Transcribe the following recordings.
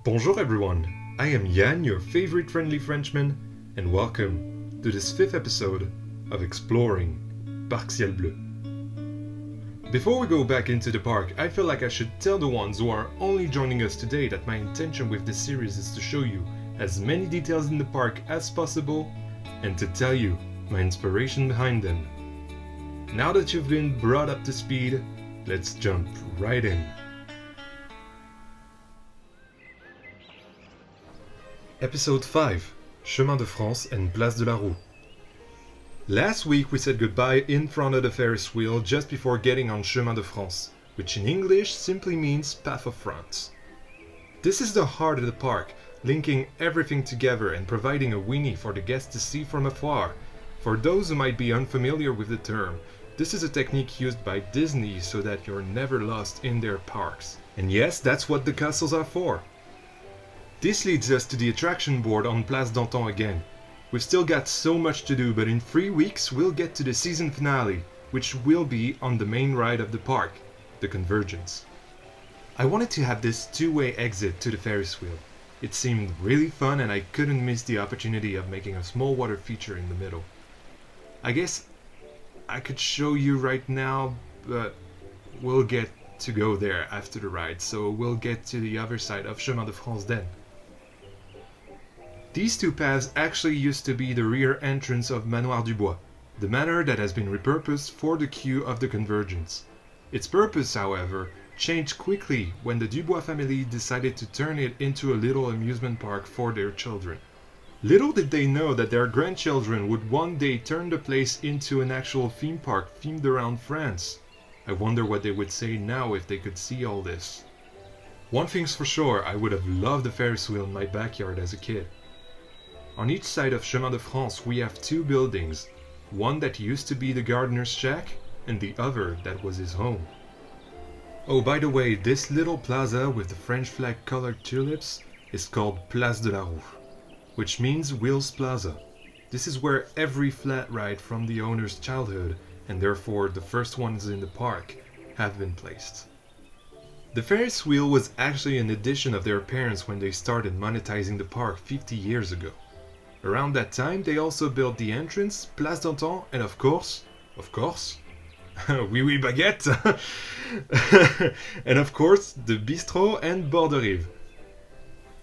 Bonjour everyone, I am Yann, your favorite friendly Frenchman, and welcome to this 5th episode of Exploring PARC CIEL BLEU. Before we go back into the park, I feel like I should tell the ones who are only joining us today that my intention with this series is to show you as many details in the park as possible and to tell you my inspiration behind them. Now that you've been brought up to speed, let's jump right in. Episode 5, Chemin de France and Place de la Roue. Last week we said goodbye in front of the Ferris wheel just before getting on Chemin de France, which in English simply means Path of France. This is the heart of the park, linking everything together and providing a weenie for the guests to see from afar. For those who might be unfamiliar with the term, this is a technique used by Disney so that you're never lost in their parks. And yes, that's what the castles are for. This leads us to the attraction board on Place d'Antin again. We've still got so much to do, but in 3 weeks we'll get to the season finale, which will be on the main ride of the park, the Convergence. I wanted to have this two-way exit to the Ferris wheel. It seemed really fun and I couldn't miss the opportunity of making a small water feature in the middle. I guess I could show you right now, but we'll get to go there after the ride, so we'll get to the other side of Chemin de France then. These two paths actually used to be the rear entrance of Manoir du Bois, the manor that has been repurposed for the queue of the Convergence. Its purpose, however, changed quickly when the Dubois family decided to turn it into a little amusement park for their children. Little did they know that their grandchildren would one day turn the place into an actual theme park themed around France. I wonder what they would say now if they could see all this. One thing's for sure, I would have loved the Ferris wheel in my backyard as a kid. On each side of Chemin de France we have two buildings, one that used to be the gardener's shack and the other that was his home. Oh, by the way, this little plaza with the French flag colored tulips is called Place de la Roue, which means Wheels Plaza. This is where every flat ride from the owner's childhood, and therefore the first ones in the park, have been placed. The Ferris wheel was actually an addition of their parents when they started monetizing the park 50 years ago. Around that time, they also built the entrance, Place d'Antin, and of course, oui oui baguette, and of course, the bistro and bord de rive.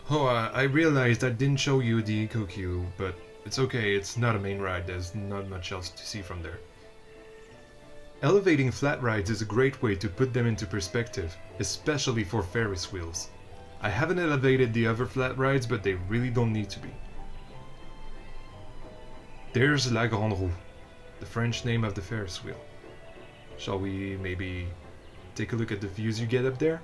Oh, I realized I didn't show you the eco queue, but it's okay, it's not a main ride, there's not much else to see from there. Elevating flat rides is a great way to put them into perspective, especially for Ferris wheels. I haven't elevated the other flat rides, but they really don't need to be. There's La Grande Roue, the French name of the Ferris wheel. Shall we maybe take a look at the views you get up there?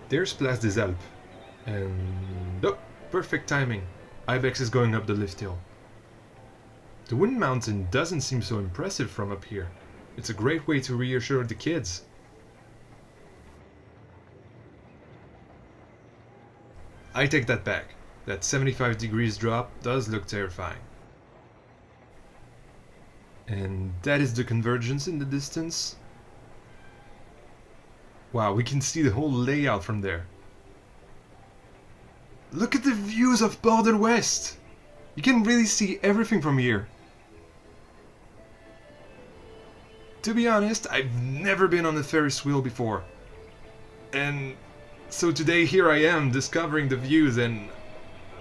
There's Place des Alpes, and oh, perfect timing. Ibex is going up the lift hill. The Wind Mountain doesn't seem so impressive from up here. It's a great way to reassure the kids. I take that back. That 75 degrees drop does look terrifying. And that is the Convergence in the distance. Wow, we can see the whole layout from there. Look at the views of Bord West! You can really see everything from here. To be honest, I've never been on a Ferris wheel before. And so today here I am discovering the views, and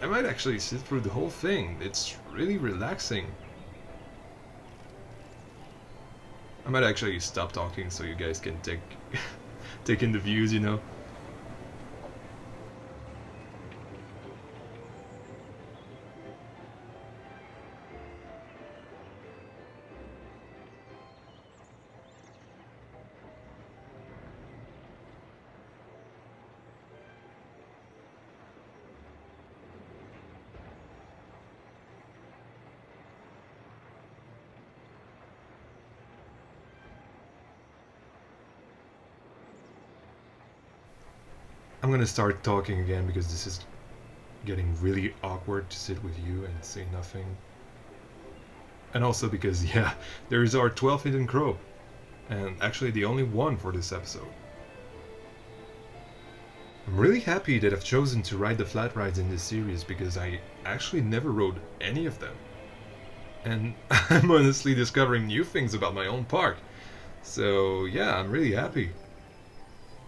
I might actually sit through the whole thing. It's really relaxing. I might actually stop talking so you guys can take in the views, you know. I'm gonna start talking again because this is getting really awkward to sit with you and say nothing. And also because, yeah, there is our 12th hidden crow, and actually the only one for this episode. I'm really happy that I've chosen to ride the flat rides in this series because I actually never rode any of them. And I'm honestly discovering new things about my own park. So yeah, I'm really happy.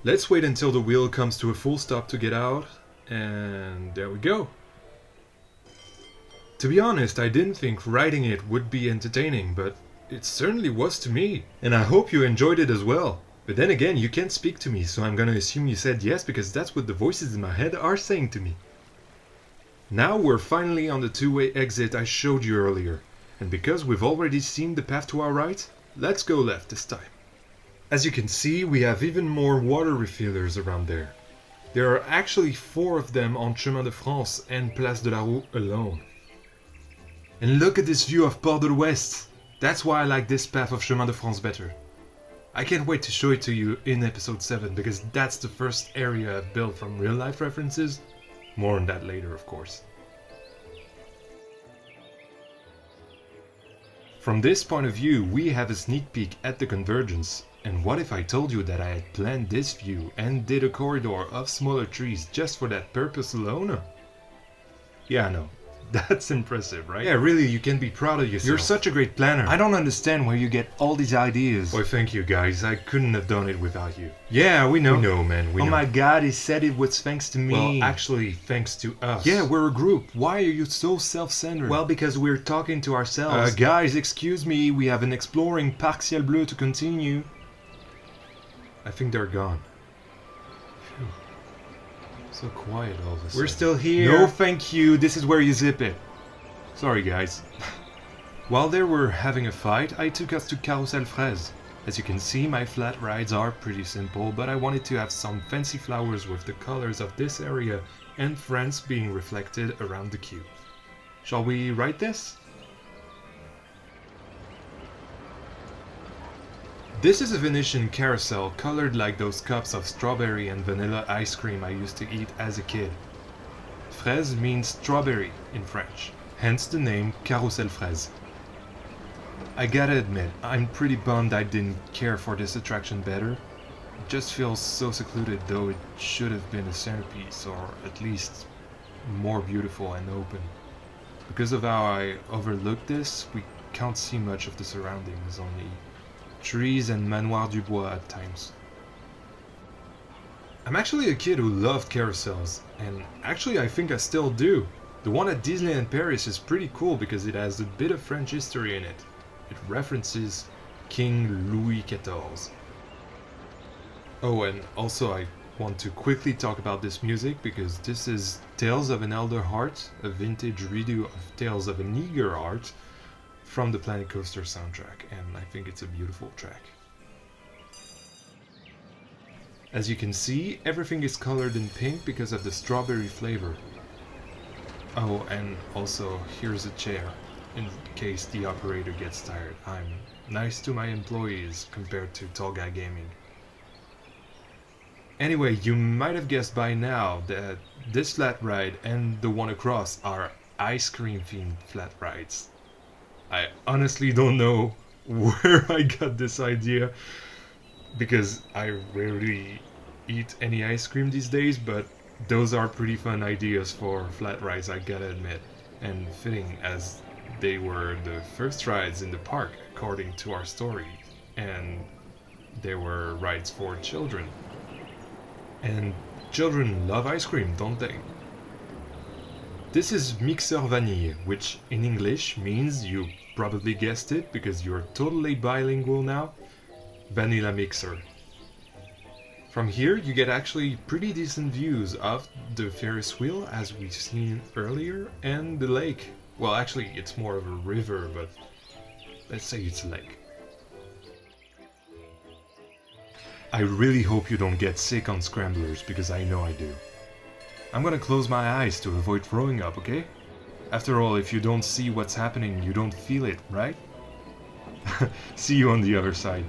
Let's wait until the wheel comes to a full stop to get out, and there we go. To be honest, I didn't think riding it would be entertaining, but it certainly was to me. And I hope you enjoyed it as well. But then again, you can't speak to me, so I'm gonna assume you said yes because that's what the voices in my head are saying to me. Now we're finally on the two-way exit I showed you earlier. And because we've already seen the path to our right, let's go left this time. As you can see, we have even more water refillers around there. There are actually 4 of them on Chemin de France and Place de la Roue alone. And look at this view of Port de l'Ouest! That's why I like this path of Chemin de France better. I can't wait to show it to you in episode 7 because that's the first area I've built from real life references. More on that later, of course. From this point of view, we have a sneak peek at the Convergence. And what if I told you that I had planned this view and did a corridor of smaller trees just for that purpose alone? Yeah, I know. That's impressive, right? Yeah, really, you can be proud of yourself. You're such a great planner. I don't understand where you get all these ideas. Well, thank you, guys. I couldn't have done it without you. Yeah, we know. We know, man. We know. Oh my god, he said it was thanks to me. Well, actually, thanks to us. Yeah, we're a group. Why are you so self-centered? Well, because we're talking to ourselves. Guys, excuse me. We have an exploring PARC CIEL BLEU to continue. I think they're gone. Phew. So quiet all of a sudden. We're still here. No, thank you. This is where you zip it. Sorry, guys. While they were having a fight, I took us to Carousel FERRIS. As you can see, my flat rides are pretty simple, but I wanted to have some fancy flowers with the colors of this area and France being reflected around the queue. Shall we ride this? This is a Venetian carousel colored like those cups of strawberry and vanilla ice cream I used to eat as a kid. Fraise means strawberry in French, hence the name Carousel FERRIS. I gotta admit, I'm pretty bummed I didn't care for this attraction better. It just feels so secluded, though it should have been a centerpiece, or at least more beautiful and open. Because of how I overlooked this, we can't see much of the surroundings, only trees and Manoir du Bois at times. I'm actually a kid who loved carousels, and actually I think I still do. The one at Disneyland Paris is pretty cool because it has a bit of French history in it. It references King Louis XIV. Oh, and also I want to quickly talk about this music because this is Tales of an Elder Heart, a vintage redo of Tales of an Eager Heart, from the Planet Coaster soundtrack, and I think it's a beautiful track. As you can see, everything is colored in pink because of the strawberry flavor. Oh, and also, here's a chair, in case the operator gets tired. I'm nice to my employees compared to Tall Guy Gaming. Anyway, you might have guessed by now that this flat ride and the one across are ice cream themed flat rides. I honestly don't know where I got this idea because I rarely eat any ice cream these days, but those are pretty fun ideas for flat rides, I gotta admit, and fitting as they were the first rides in the park according to our story, and they were rides for children. And children love ice cream, don't they? This is Mixeur Vanille, which in English means, you probably guessed it because you're totally bilingual now, Vanilla Mixer. From here you get actually pretty decent views of the Ferris wheel as we've seen earlier and the lake. Well, actually it's more of a river, but let's say it's a lake. I really hope you don't get sick on scramblers because I know I do. I'm gonna close my eyes to avoid throwing up, okay? After all, if you don't see what's happening, you don't feel it, right? See you on the other side.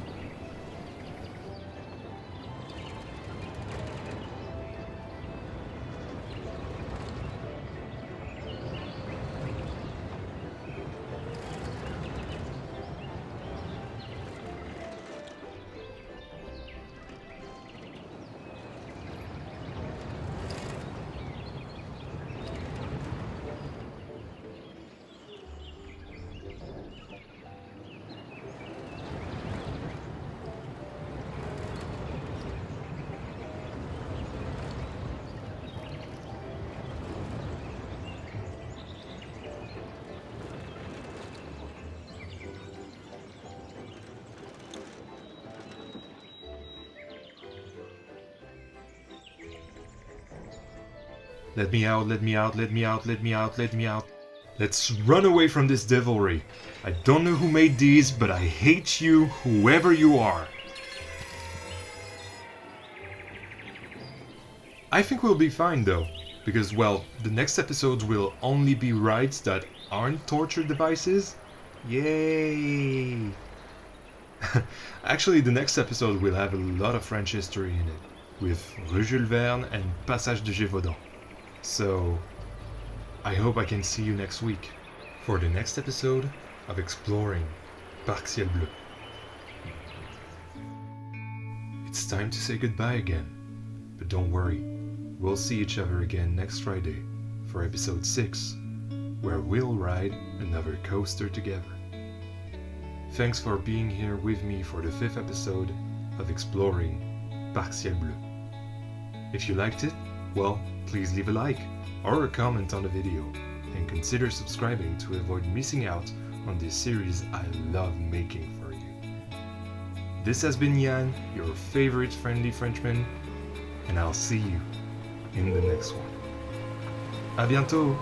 Let me out, let me out, let me out, let me out, let me out. Let's run away from this devilry. I don't know who made these, but I hate you, whoever you are. I think we'll be fine though, because well, the next episodes will only be rides that aren't torture devices. Yay! Actually, the next episode will have a lot of French history in it, with Rue Jules Verne and Passage de Gévaudan. So, I hope I can see you next week for the next episode of Exploring PARC CIEL BLEU. It's time to say goodbye again, but don't worry, we'll see each other again next Friday for episode 6, where we'll ride another coaster together. Thanks for being here with me for the 5th episode of Exploring PARC CIEL BLEU. If you liked it, well, please leave a like or a comment on the video, and consider subscribing to avoid missing out on this series I love making for you. This has been Yann, your favorite friendly Frenchman, and I'll see you in the next one. À bientôt!